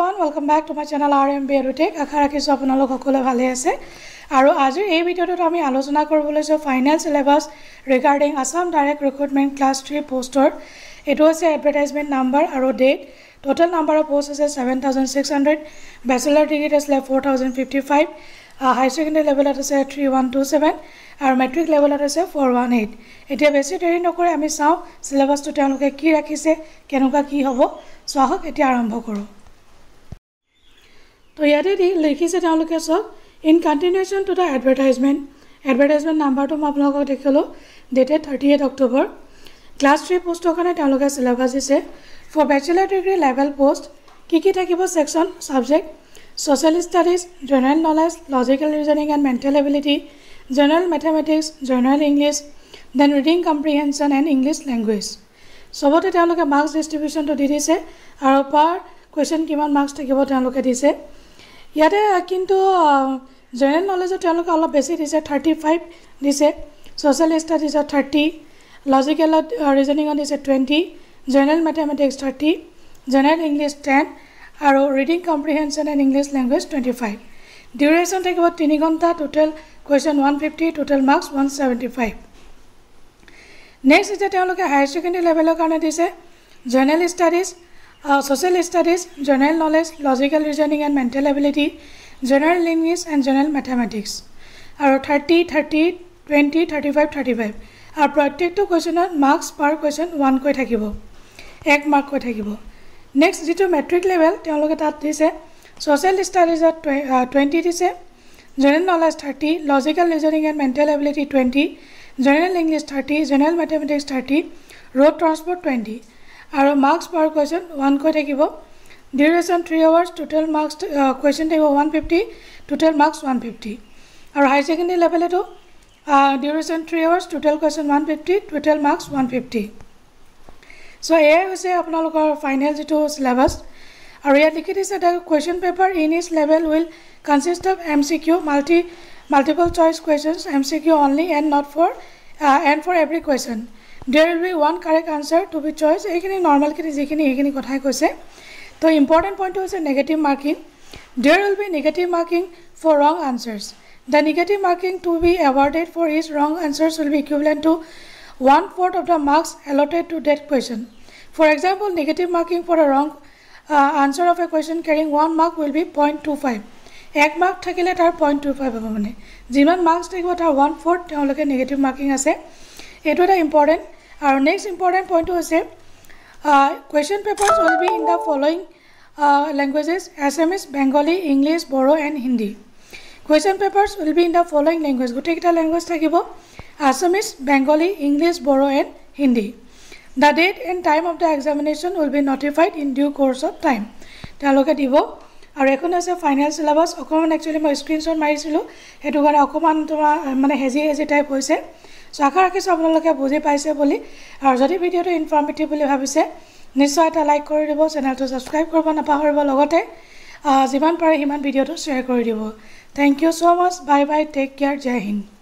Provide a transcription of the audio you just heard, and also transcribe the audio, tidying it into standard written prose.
everyone, welcome back to my channel RMB Edutech. আশা ৰাখিছো আপোনালোক সকলো ভালে আছে আৰু আজিৰ এই ভিডিঅটোত আমি আলোচনা কৰিব লৈছো final syllabus regarding Assam direct recruitment class 3 পোষ্টৰ এটো আছে এডভাৰটাইজমেন্ট নাম্বাৰ আৰু date total number of post আছে 7600 ব্যাচেলাৰ ডিগ্ৰী আছে 4055 হাই সেকেন্ডাৰী লেভেলত আছে 3127 আৰু মেট্ৰিক লেভেলত আছে 418 এতিয়া বেছি দেৰি নকৰে আমি চাও সিলেবাসটো তেওঁলোকে কি ৰাখিছে কেনেকুৱা কি হ'ব स्वागत এতিয়া আৰম্ভ কৰো তো ইয়াতে লিখিছে তেওঁলোকে সব in continuation to the advertisement নাম্বাৰটো মই আপোনালোকক দেখালো ডেটেড 38 অক্টোবৰ ক্লাছ 3 পোষ্টৰ কাৰণে তেওঁলোকে সিলেবাস দিছে for bachelor degree level post কি থাকিব section subject social studies general knowledge logical reasoning and mental ability general mathematics general English then reading comprehension and English language সবতে তেওঁলোকে মাৰ্কস ডিস্ট্ৰিবিউশনটো দি দিছে আৰু পাৰ কোৱেশ্চন কিমান মাৰ্কস থাকিব তেওঁলোকে দিছে ইয়াতে কিন্তু জেনাৰেল নলেজত তেওঁলোকে অলপ বেছি দিছে 35 দিছে সোশ্যাল স্টাডিজত 30 লজিক্যাল ৰিজনিংত দিছে 20 জেনাৰেল ম্যাথমেটিক্স 30 জেনাৰেল ইংলিশ 10 আৰু reading comprehension and English language 25 ডিউৰেশন থাকিব 3 ঘণ্টা total question 150 total marks 175 Next is the higher secondary level of general studies, social studies, general knowledge, logical reasoning and mental ability, general English and general mathematics. Are 30, 30, 20, 35, 35. Are protect to question marks per question 1 koi thakibo. 1 mark koi thakibo. Next is the metric level. Social studies at 20 dise, general knowledge 30, logical reasoning and mental ability 20. General English 30, General Mathematics 30, Road Transport 20. Our marks per question 1 ko thakibo. Duration 3 hours, total marks question thakibo 150, total marks 150. Our high secondary level eto duration 3 hours, total question 150, total marks 150. So here we say apnalokor final jeto syllabus. Our here likhi dise the question paper in each level will consist of MCQ multiple choice questions MCQ only and not for and for every question there will be one correct answer to be choice ekini normal kini jekini ekini kothai koise to important point is negative marking there will be negative marking for wrong answers the negative marking to be awarded for each wrong answers will be equivalent to 1/4 of the marks allotted to that question for example negative marking for a wrong answer of a question carrying 1 mark will be 0.25 1 mark থাকিলে তাৰ 0.25 হ'ব মানে যিমান marks থাকিব তাৰ 1/4 তেওঁলোকে negative marking আছে এটো এটা ইম্পৰ্টেন্ট আৰু নেক্সট ইম্পৰ্টেন্ট পইণ্টটো আছে question papers will be in the following languages Assamese Bengali English Bodo and Hindi question papers will be in the following language গোটেইটা ল্যাঙ্গুৱেজ থাকিব Assamese Bengali English Bodo and Hindi the date and time of the examination will be notified in due course of time তেওঁলোকে দিব আৰু এখন আছে final syllabus অকমান actually মই screenshot মাৰিছিলো হেতু কাৰণে অকমান মানে হেজি টাইপ হৈছে সো আশা ৰাখিছো আপোনালোকে বুজি পাইছে বুলি আৰু যদি ভিডিওটো ইনফৰ্মেটিভ বুলি ভাবিছে নিশ্চয় এটা লাইক কৰি দিব চেনেলটো সাবস্ক্ৰাইব কৰিব নাপাহৰিব লগতে যিমান পাৰে হিমান ভিডিওটো শেয়াৰ কৰি দিব thank you so much bye bye take care Jai Hind